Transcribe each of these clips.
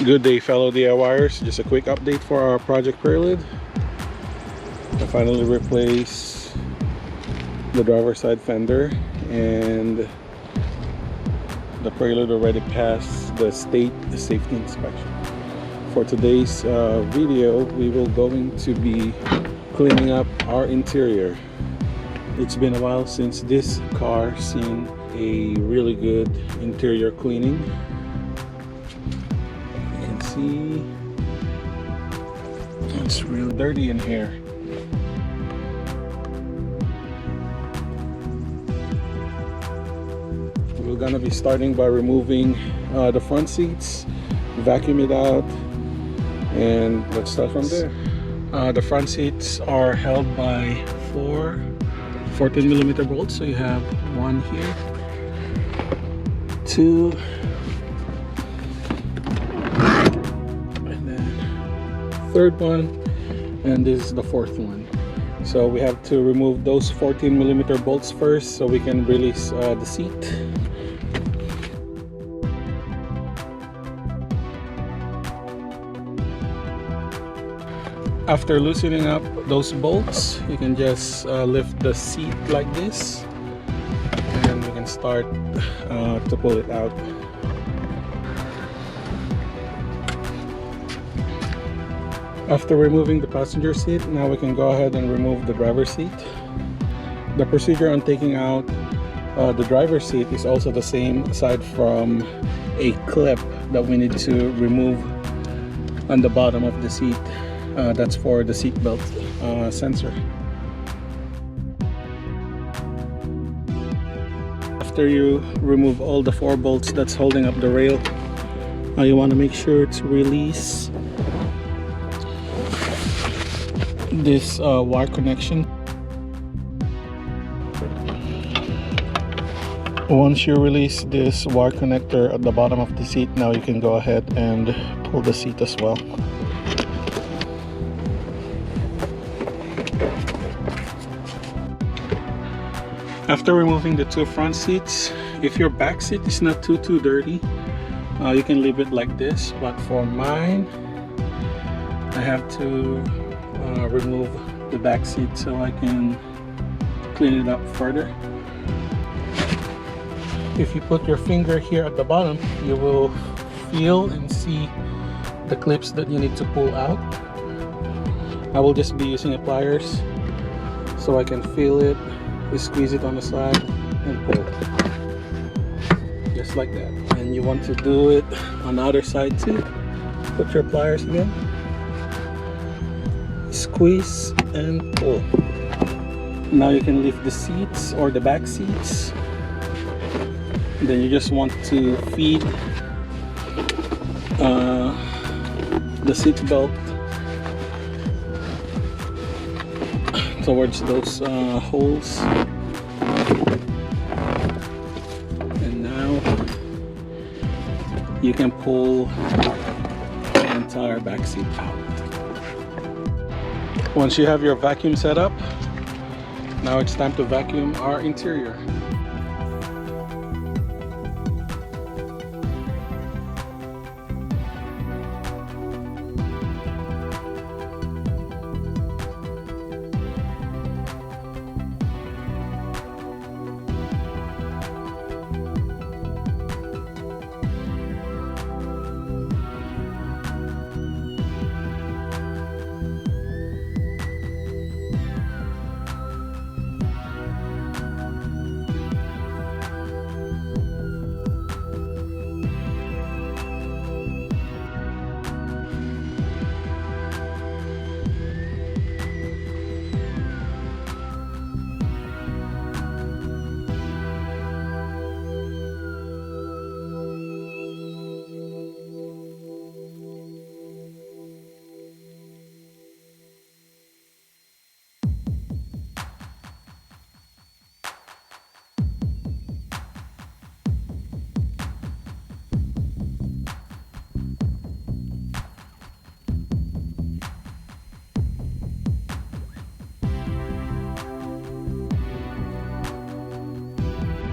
Good day, fellow DIYers. Just a quick update for our Project Prelude. I finally replaced the driver's side fender, and the Prelude already passed the state safety inspection. For today's video, we will going to be cleaning up our interior. It's been a while since this car seen a really good interior cleaning. See, it's real dirty in here. We're gonna be starting by removing the front seats, vacuum it out, and let's start from there. The front seats are held by four 14mm bolts, so you have one here, two, third one, and this is the fourth one. So we have to remove those 14mm bolts first so we can release the seat. After loosening up those bolts, you can just lift the seat like this, and we can start to pull it out. After removing the passenger seat, now we can go ahead and remove the driver's seat. The procedure on taking out the driver's seat is also the same, aside from a clip that we need to remove on the bottom of the seat. That's for the seatbelt sensor. After you remove all the 4 bolts that's holding up the rail, you want to make sure to release this wire connection. Once you release this wire connector at the bottom of the seat, now you can go ahead and pull the seat as well. After removing the 2 front seats, if your back seat is not too dirty, you can leave it like this, but for mine, I have to remove the back seat so I can clean it up further. If you put your finger here at the bottom, you will feel and see the clips that you need to pull out. I will just be using a pliers so I can feel it, squeeze it on the side and pull, just like that. And you want to do it on the other side too. Put your pliers again, squeeze and pull. Now you can lift the seats or the back seats. Then you just want to feed the seat belt towards those holes, and now you can pull the entire back seat out. Once you have your vacuum set up, now it's time to vacuum our interior.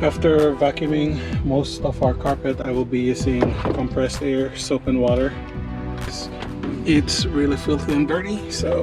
After vacuuming most of our carpet, I will be using compressed air, soap and water it's really filthy and dirty, so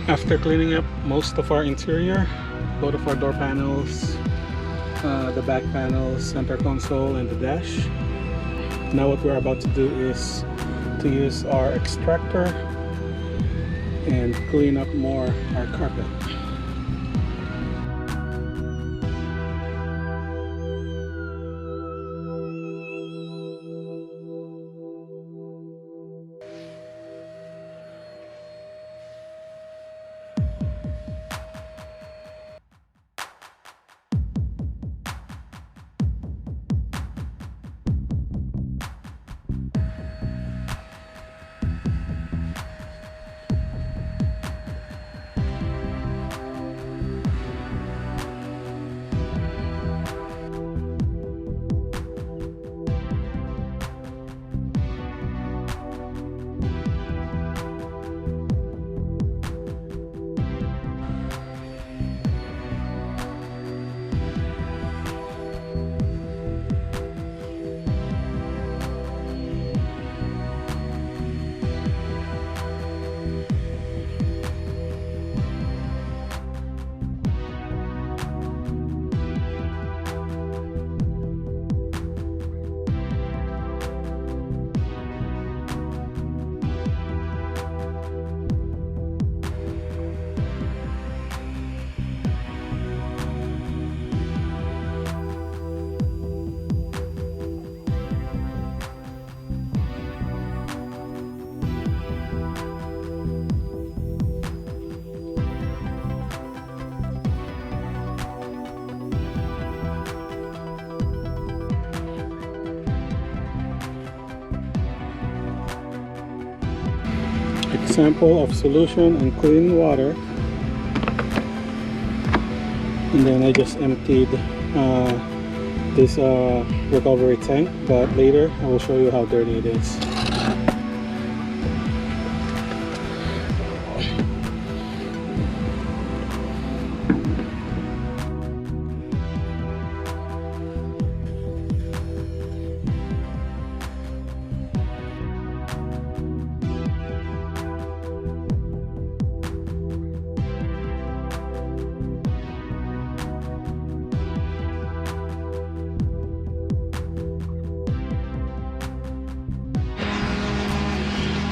after cleaning up most of our interior, both of our door panels, the back panels, center console, and the dash, now what we're about to do is to use our extractor and clean up more our carpet. sample of solution and clean water, and then I just emptied this recovery tank, but later I will show you how dirty it is.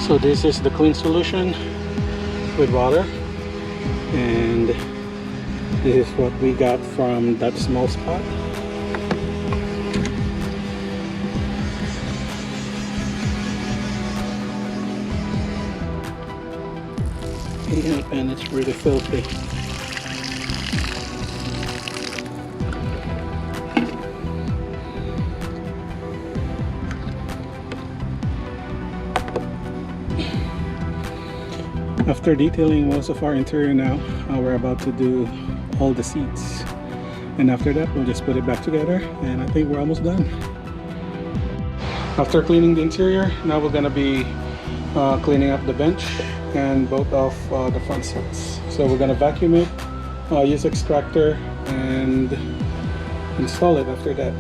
So this is the clean solution with water, and this is what we got from that small spot. Yep, and it's really filthy. After detailing most of our interior now, we're about to do all the seats, and after that we'll just put it back together, and I think we're almost done. After cleaning the interior, now we're gonna be cleaning up the bench and both of the front seats. So we're gonna vacuum it, use extractor, and install it after that.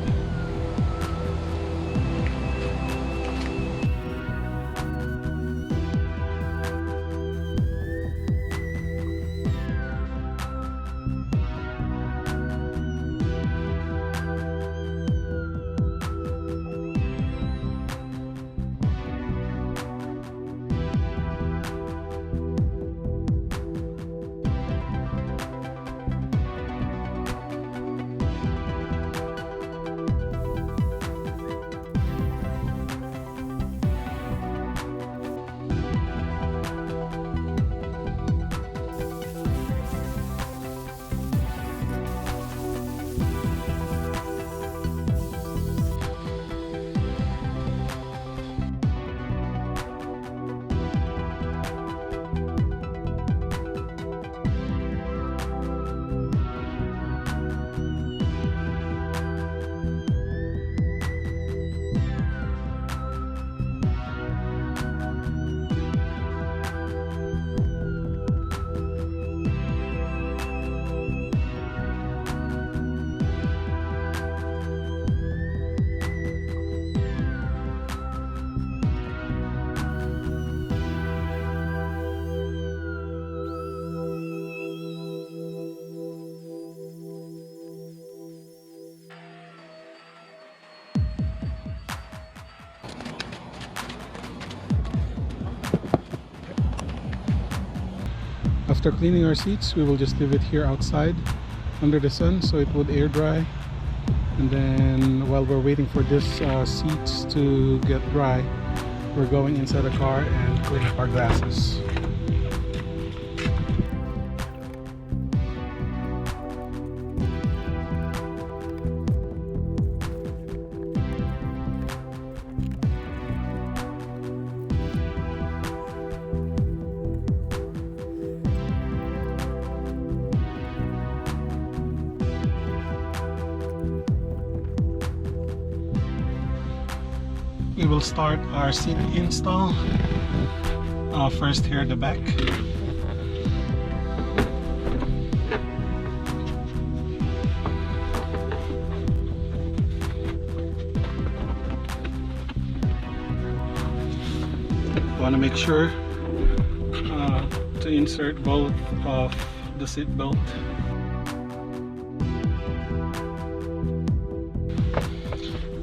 After cleaning our seats, we will just leave it here outside under the sun so it would air dry, and then while we're waiting for this seats to get dry, we're going inside the car and clean up our glasses. We will start our seat install. First here at the back. Want to make sure to insert both of the seat belt.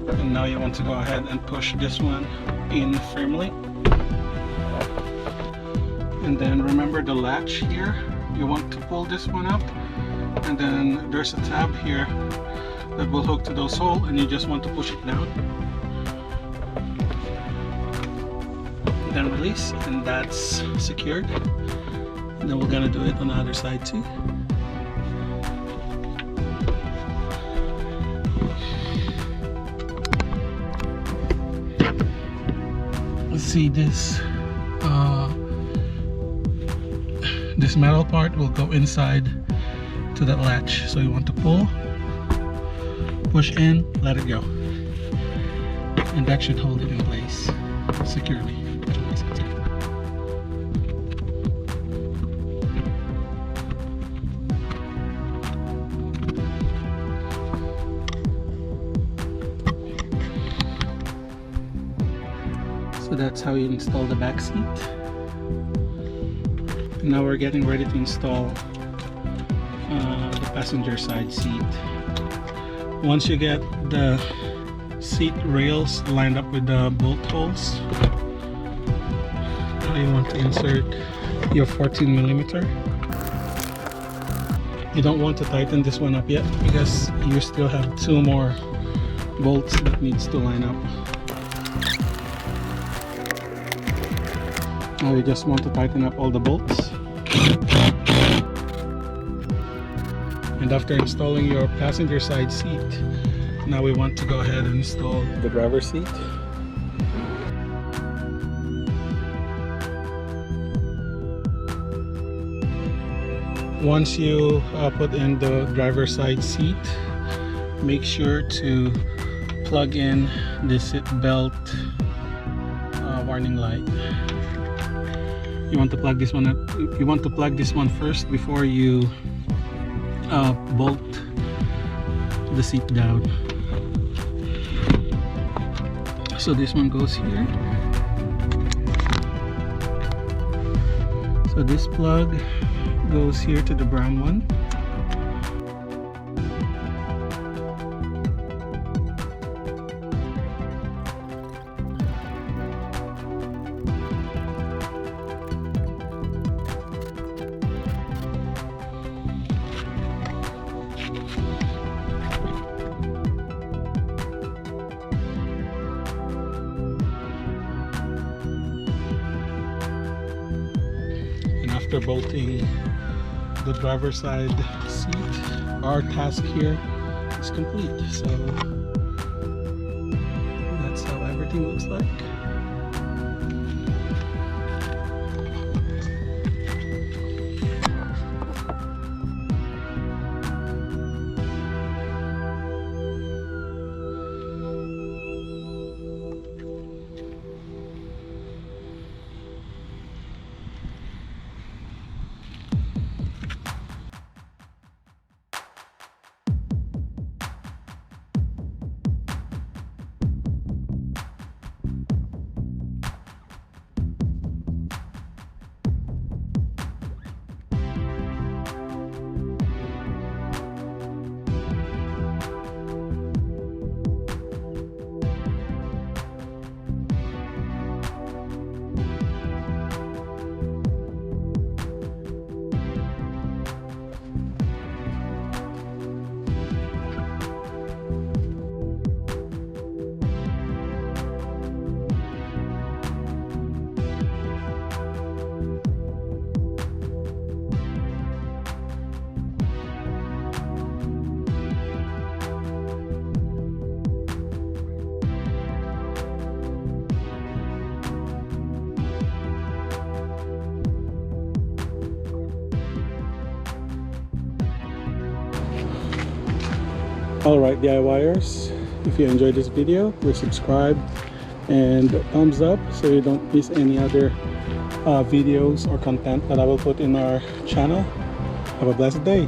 And now you want to go ahead and push this one in firmly. And then remember the latch here, you want to pull this one up, and then there's a tab here that will hook to those holes, and you just want to push it down. And then release, and that's secured. And then we're gonna do it on the other side too. See this this metal part will go inside to that latch. So you want to pull, push in, let it go, and that should hold it in place securely. So that's how you install the back seat. And now we're getting ready to install the passenger side seat. Once you get the seat rails lined up with the bolt holes, now you want to insert your 14mm. You don't want to tighten this one up yet because you still have 2 more bolts that needs to line up. Now you just want to tighten up all the bolts. And after installing your passenger side seat, now we want to go ahead and install the driver's seat. Once you put in the driver's side seat, make sure to plug in the seat belt warning light. You want to plug this one up. You want to plug this one first before you bolt the seat down. So this one goes here. So this plug goes here to the brown one. After bolting the driver's side seat, our task here is complete. So that's how everything looks like. Alright DIYers, if you enjoyed this video, please subscribe and thumbs up so you don't miss any other videos or content that I will put in our channel. Have a blessed day.